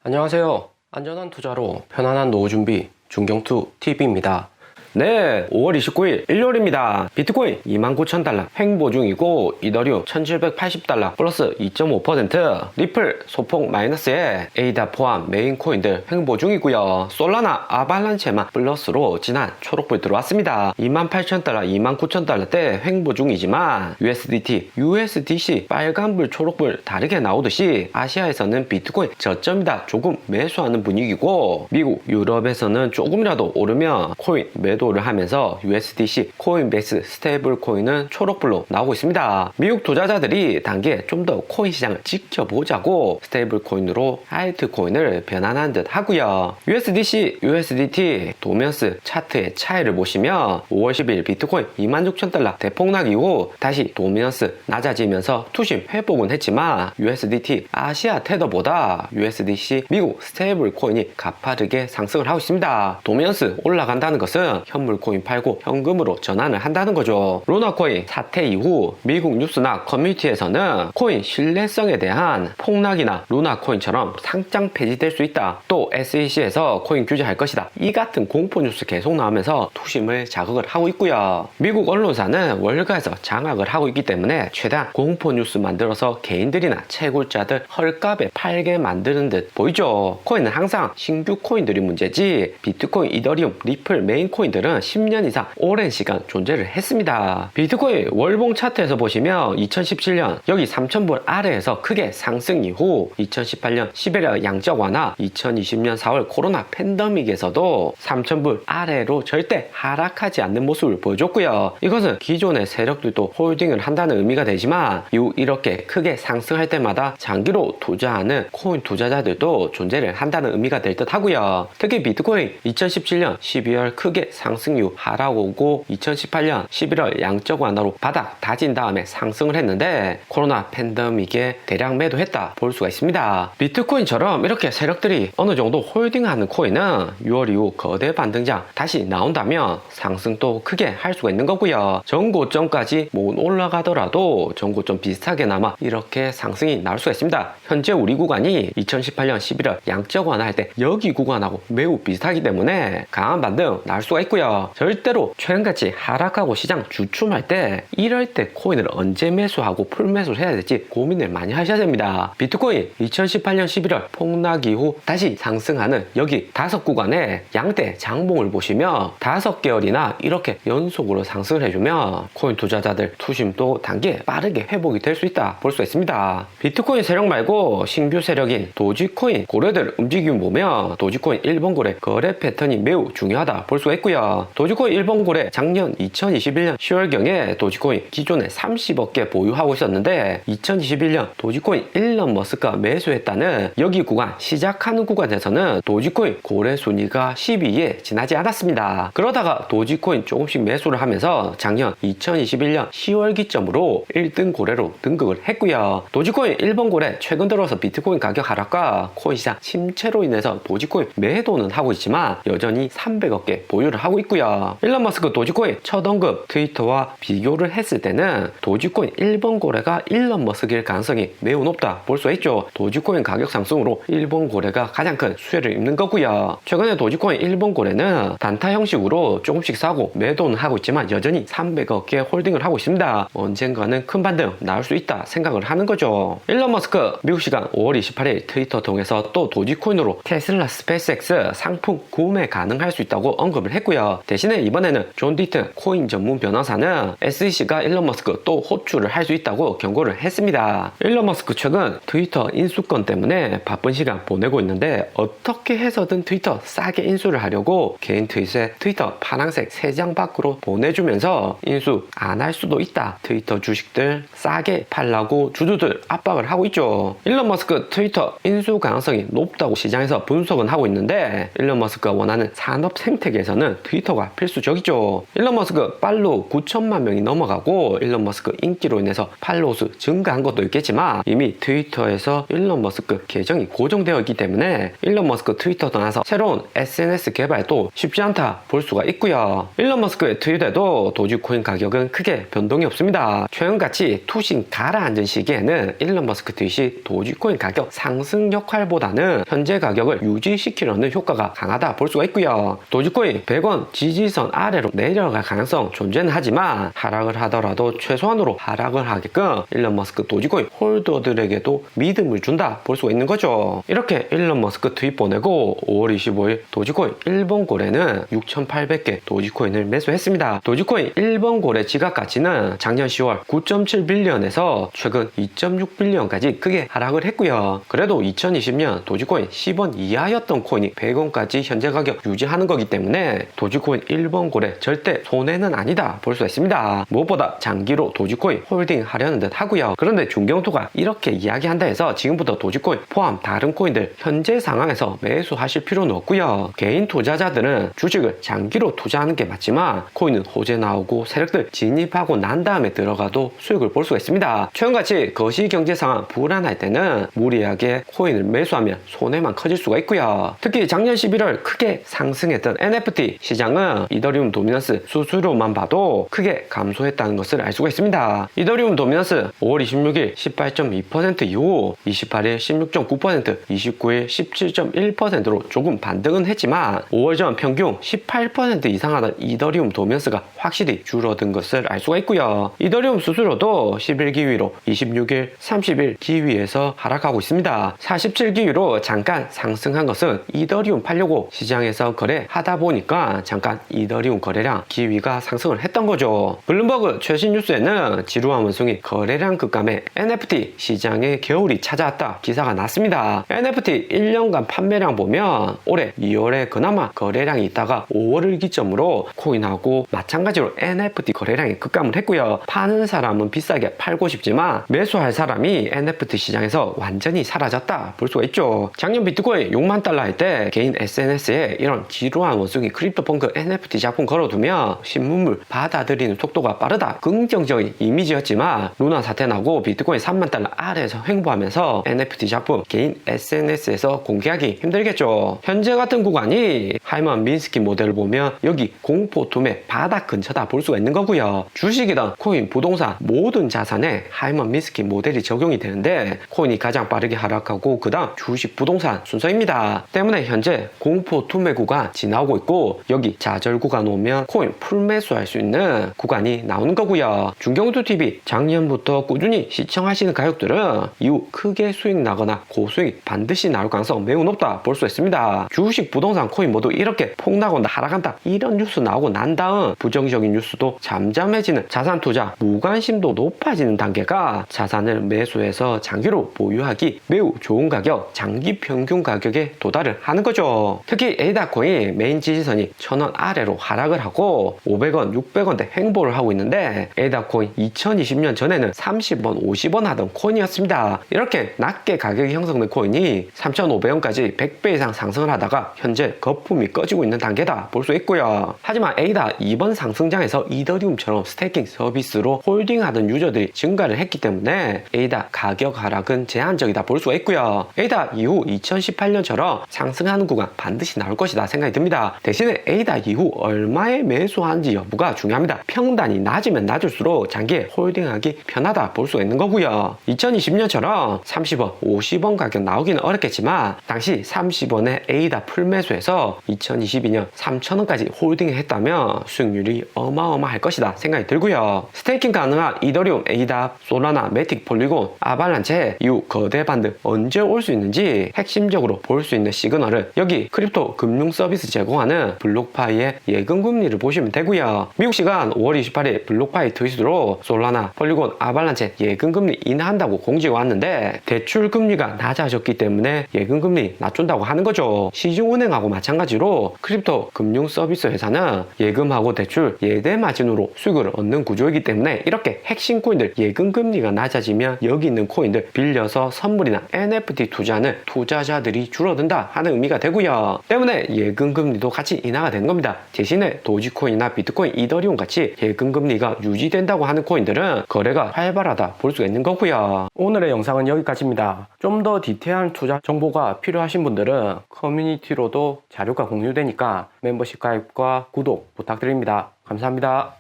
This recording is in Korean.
안녕하세요. 안전한 투자로 편안한 노후 준비 중경투 TV입니다. 네, 5월 29일 일요일입니다. 비트코인 29,000달러 횡보 중이고 이더리움 1,780달러 플러스 2.5%, 리플 소폭 마이너스에 에이다 포함 메인 코인들 횡보 중이고요. 솔라나 아발란체만 플러스로 지난 초록불 들어왔습니다. 28,000달러, 29,000달러대 횡보 중이지만 USDT, USDC 빨간불 초록불 다르게 나오듯이 아시아에서는 비트코인 저점이다 조금 매수하는 분위기고, 미국, 유럽에서는 조금이라도 오르면 코인 매도 를 하면서 USDC, 코인베이스, 스테이블 코인은 초록불로 나오고 있습니다. 미국 투자자들이 단기에 좀 더 코인 시장을 지켜보자고 스테이블 코인으로 알트 코인을 변환한 듯 하고요. USDC, USDT 도면스 차트의 차이를 보시면 5월 10일 비트코인 26,000달러 대폭락 이후 다시 도면스 낮아지면서 투심 회복은 했지만 USDT 아시아 테더보다 USDC 미국 스테이블 코인이 가파르게 상승을 하고 있습니다. 도면스 올라간다는 것은 현물 코인 팔고 현금으로 전환을 한다는 거죠. 루나코인 사태 이후 미국 뉴스나 커뮤니티에서는 코인 신뢰성에 대한 폭락이나 루나코인처럼 상장 폐지될 수 있다, 또 SEC에서 코인 규제할 것이다, 이 같은 공포 뉴스 계속 나오면서 투심을 자극을 하고 있고요. 미국 언론사는 월가에서 장악을 하고 있기 때문에 최대한 공포 뉴스 만들어서 개인들이나 채굴자들 헐값에 팔게 만드는 듯 보이죠. 코인은 항상 신규 코인들이 문제지 비트코인, 이더리움, 리플 메인 코인들은 10년 이상 오랜 시간 존재를 했습니다. 비트코인 월봉 차트에서 보시면 2017년 여기 3,000불 아래에서 크게 상승 이후 2018년 11월 양적 완화, 2020년 4월 코로나 팬데믹에서도 3,000불 아래로 절대 하락하지 않는 모습을 보여줬고요. 이것은 기존의 세력들도 홀딩을 한다는 의미가 되지만 이후 이렇게 크게 상승할 때마다 장기로 투자하는 코인 투자자들도 존재를 한다는 의미가 될 듯 하고요. 특히 비트코인 2017년 12월 크게 상승 이후 하락 오고 2018년 11월 양적 완화로 바닥 다진 다음에 상승을 했는데 코로나 팬데믹에 대량 매도했다 볼 수가 있습니다. 비트코인처럼 이렇게 세력들이 어느 정도 홀딩하는 코인은 6월 이후 거대 반등장 다시 나온다면 상승도 크게 할 수가 있는 거고요. 전고점까지 못 올라가더라도 전고점 비슷하게나마 이렇게 상승이 나올 수가 있습니다. 현재 우리 구간이 2018년 11월 양적 완화할 때 여기 구간하고 매우 비슷하기 때문에 강한 반등 나올 수가 있고요. 절대로 최근같이 하락하고 시장 주춤할 때 이럴 때 코인을 언제 매수하고 풀매수를 해야 될지 고민을 많이 하셔야 됩니다. 비트코인 2018년 11월 폭락 이후 다시 상승하는 여기 5구간의 양대 장봉을 보시면 5개월이나 이렇게 연속으로 상승을 해주면 코인 투자자들 투심도 단기에 빠르게 회복이 될 수 있다 볼 수 있습니다. 비트코인 세력 말고 신규 세력인 도지코인 고래들 움직임 보면 도지코인 일본 고래 거래 패턴이 매우 중요하다 볼 수가 있고요. 도지코인 일본 고래 작년 2021년 10월경에 도지코인 기존에 30억 개 보유하고 있었는데 2021년 도지코인 일론 머스크가 매수했다는 여기 구간 시작하는 구간에서는 도지코인 고래 순위가 10위에 지나지 않았습니다. 그러다가 도지코인 조금씩 매수를 하면서 작년 2021년 10월 기점으로 1등 고래로 등극을 했고요. 도지코인 일본 고래 최근 들어서 비트코인 가격 하락과 코인 시장 침체로 인해서 도지코인 매도는 하고 있지만 여전히 300억 개 보유를 하고 있고요. 일론 머스크 도지코인 첫 언급 트위터와 비교를 했을 때는 도지코인 일본 고래가 일론 머스크일 가능성이 매우 높다 볼 수 있죠. 도지코인 가격 상승으로 일본 고래가 가장 큰 수혜를 입는 거고요. 최근에 도지코인 일본 고래는 단타 형식으로 조금씩 사고 매도는 하고 있지만 여전히 300억 개 홀딩을 하고 있습니다. 언젠가는 큰 반등 나올 수 있다 생각을 하는 거죠. 일론 머스크 미국 시간 5월 28일 트위터 통해서 또 도지코인으로 테슬라 스페이스X 상품 구매 가능할 수 있다고 언급을 했고요. 대신에 이번에는 존 디튼 코인 전문 변호사는 SEC가 일론 머스크 또 호출을 할 수 있다고 경고를 했습니다. 일론 머스크 최근 트위터 인수권 때문에 바쁜 시간 보내고 있는데 어떻게 해서든 트위터 싸게 인수를 하려고 개인 트윗에 트위터 파란색 3장 밖으로 보내주면서 인수 안 할 수도 있다, 트위터 주식들 싸게 팔라고 주주들 압박을 하고 있죠. 일론 머스크 트위터 인수 가능성이 높다고 시장에서 분석은 하고 있는데 일론 머스크가 원하는 산업 생태계에서는 트위터 트위터가 필수적이죠. 일론 머스크 팔로우 9천만 명이 넘어가고 일론 머스크 인기로 인해서 팔로우 수 증가한 것도 있겠지만 이미 트위터에서 일론 머스크 계정이 고정되어 있기 때문에 일론 머스크 트위터 떠나서 새로운 SNS 개발도 쉽지 않다 볼 수가 있고요. 일론 머스크의 트윗에도 도지코인 가격은 크게 변동이 없습니다. 최근같이 투신 가라앉은 시기에는 일론 머스크 트윗이 도지코인 가격 상승 역할보다는 현재 가격을 유지시키려는 효과가 강하다 볼 수가 있고요. 도지코인 100원 지지선 아래로 내려갈 가능성 존재는 하지만 하락을 하더라도 최소한으로 하락을 하게끔 일론 머스크 도지코인 홀더들에게도 믿음을 준다 볼 수가 있는 거죠. 이렇게 일론 머스크 트윗 보내고 5월 25일 도지코인 1번 거래는 6,800개 도지코인을 매수했습니다. 도지코인 1번 거래 지각 가치는 작년 10월 9.7빌리언에서 최근 2.6빌리언까지 크게 하락을 했고요. 그래도 2020년 도지코인 10원 이하였던 코인이 100원까지 현재 가격 유지하는 거기 때문에 도지코인 1번 거래 절대 손해는 아니다 볼 수 있습니다. 무엇보다 장기로 도지코인 홀딩 하려는 듯 하고요. 그런데 중경투가 이렇게 이야기한다 해서 지금부터 도지코인 포함 다른 코인들 현재 상황에서 매수하실 필요는 없고요. 개인 투자자들은 주식을 장기로 투자하는 게 맞지만 코인은 호재 나오고 세력들 진입하고 난 다음에 들어가도 수익을 볼 수가 있습니다. 최근같이 거시 경제 상황 불안할 때는 무리하게 코인을 매수하면 손해만 커질 수가 있고요. 특히 작년 11월 크게 상승했던 NFT 시장은 이더리움 도미넌스 수수료만 봐도 크게 감소했다는 것을 알 수가 있습니다. 이더리움 도미넌스 5월 26일 18.2% 이후 28일 16.9%, 29일 17.1%로 조금 반등은 했지만 5월 전 평균 18% 이상 하던 이더리움 도미넌스가 확실히 줄어든 것을 알 수가 있고요. 이더리움 수수료도 11기위로 26일, 30일 기위에서 하락하고 있습니다. 47기위로 잠깐 상승한 것은 이더리움 팔려고 시장에서 거래하다 보니까 잠깐 이더리움 거래량 기위가 상승을 했던 거죠. 블룸버그 최신 뉴스에는 지루한 원숭이 거래량 급감에 NFT 시장에 겨울이 찾아왔다 기사가 났습니다. NFT 1년간 판매량 보면 올해 2월에 그나마 거래량이 있다가 5월을 기점으로 코인하고 마찬가지로 NFT 거래량이 급감을 했고요. 파는 사람은 비싸게 팔고 싶지만 매수할 사람이 NFT 시장에서 완전히 사라졌다 볼 수가 있죠. 작년 비트코인 6만 달러 할 때 개인 SNS에 이런 지루한 원숭이 크립토펑크 NFT 작품 걸어두면 신문물 받아들이는 속도가 빠르다 긍정적인 이미지였지만 루나 사태 나고 비트코인 3만 달러 아래에서 횡보하면서 NFT 작품 개인 SNS에서 공개하기 힘들겠죠. 현재 같은 구간이 하이먼 민스키 모델을 보면 여기 공포툼의 바닥 근처다 볼 수가 있는 거고요. 주식이든 코인, 부동산 모든 자산에 하이먼 민스키 모델이 적용이 되는데 코인이 가장 빠르게 하락하고 그 다음 주식, 부동산 순서입니다. 때문에 현재 공포툼의 구간 지나오고 있고 여기 좌절 구간 오면 코인 풀매수할 수 있는 구간이 나오는 거고요. 중경투TV 작년부터 꾸준히 시청하시는 가족들은 이후 크게 수익 나거나 고수익 반드시 나올 가능성 매우 높다 볼 수 있습니다. 주식, 부동산, 코인 모두 이렇게 폭락한다 하락한다 이런 뉴스 나오고 난 다음 부정적인 뉴스도 잠잠해지는 자산 투자 무관심도 높아지는 단계가 자산을 매수해서 장기로 보유하기 매우 좋은 가격 장기 평균 가격에 도달을 하는 거죠. 특히 에이다 코인 메인 지지선이 1000원 아래로 하락을 하고 500원, 600원대 횡보를 하고 있는데 에이다 코인 2020년 전에는 30원, 50원 하던 코인이었습니다. 이렇게 낮게 가격이 형성된 코인이 3,500원까지 100배 이상 상승을 하다가 현재 거품이 꺼지고 있는 단계다 볼 수 있고요. 하지만 에이다 이번 상승장에서 이더리움처럼 스테이킹 서비스로 홀딩하던 유저들이 증가를 했기 때문에 에이다 가격 하락은 제한적이다 볼 수가 있고요. 에이다 이후 2018년처럼 상승하는 구간 반드시 나올 것이다 생각이 듭니다. 대신에 에이다 이후 얼마에 매수하는지 여부가 중요합니다. 평단이 낮으면 낮을수록 장기에 홀딩하기 편하다 볼 수가 있는 거고요. 2020년처럼 30원, 50원 가격 나오기는 어렵겠지만 당시 30원에 에이다 풀매수해서 2022년 3,000원까지 홀딩했다면 수익률이 어마어마할 것이다 생각이 들고요. 스테이킹 가능한 이더리움, 에이다, 솔라나, 매틱, 폴리곤, 아발란체 이후 거대 반등 언제 올 수 있는지 핵심적으로 볼 수 있는 시그널을 여기 크립토 금융 서비스 제공하는 블록파이의 예금 금리를 보시면 되고요. 미국 시간 5월 28일 블록파이 트윗으로 솔라나, 폴리곤, 아발란체 예금 금리 인하한다고 공지가 왔는데 대출 금리가 낮아졌기 때문에 예금 금리 낮춘다고 하는 거죠. 시중은행하고 마찬가지로 크립토 금융 서비스 회사는 예금하고 대출 예대 마진으로 수익을 얻는 구조이기 때문에 이렇게 핵심 코인들 예금 금리가 낮아지면 여기 있는 코인들 빌려서 선물이나 NFT 투자하는 투자자들이 줄어든다 하는 의미가 되고요. 때문에 예금 금리도 같이 인하가 되는 겁니다. 대신에 도지코인이나 비트코인, 이더리움 같이 예금금리가 유지된다고 하는 코인들은 거래가 활발하다 볼 수가 있는 거고요. 오늘의 영상은 여기까지입니다. 좀 더 디테일한 투자 정보가 필요하신 분들은 커뮤니티로도 자료가 공유되니까 멤버십 가입과 구독 부탁드립니다. 감사합니다.